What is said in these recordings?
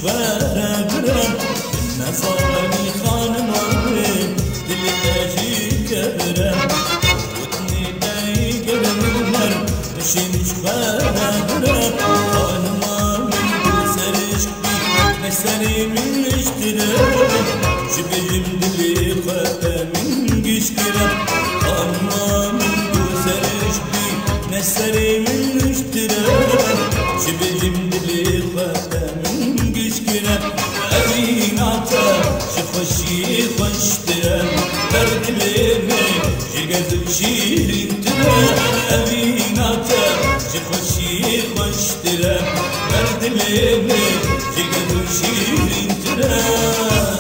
برا برا نصارني خانم عمري دلتاجي كبرا وتني داي قبل النار مشينش برا برا خانم عمري سرش بي نسري من اشترا شبه جمدلي خاتا من قشكرا خانم عمري سرش بي نسري من اشترا شبه جمدلي خاتا من قشكرا أبيناتا شخوشي خوشترا برد ليني جيقازل شيرين ترا أبيناتا شخوشي خوشترا برد ليني جيقازل شيرين ترا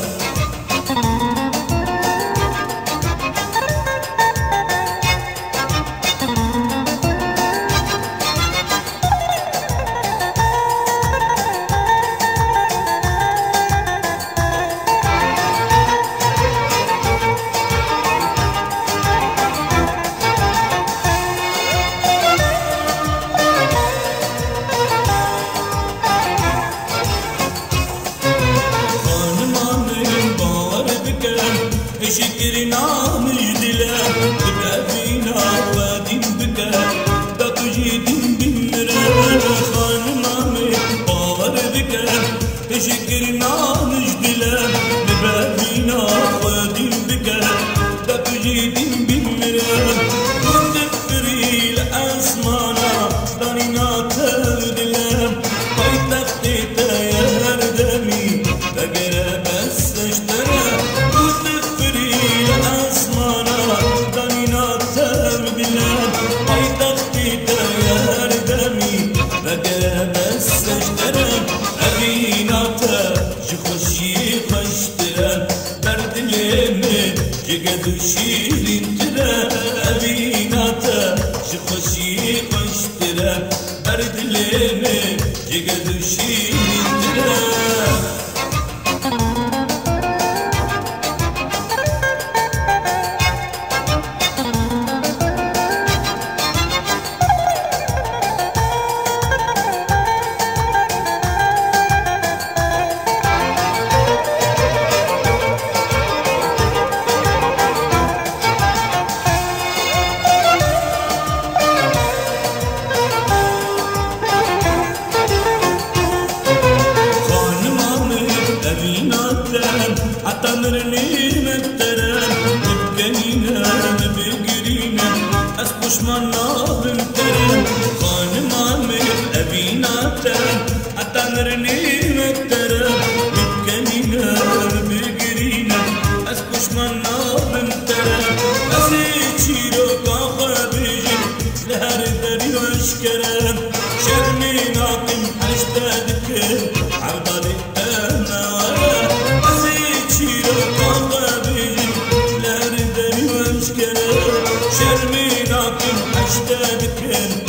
شكرنا مجدلا تبقى فينا وادين بكا داكو جيدين بالمران خان مامي باور بكا شكرنا مجدلا تبقى فينا وادين بكا داكو جيدين بالمران وندفري لأسمانا دانينا تردلا بايتختي تاير دمي بقرا بس اشترى جيقادو شيرين ترا أبيناتا شخوشي خوشترا برد ليني جيقادو شيرين ترا عطمرني متران نبقينا نبقرينا أسقش منا بمتران خانم عمر أبينا تان عطمرني متران نبقينا نبقرينا أسقش منا بمتران أسيت شيرو كاخبيجي لهر دري واشكران شرني ناقم حشتادك عبالي شرمي ناكم أشتاق كن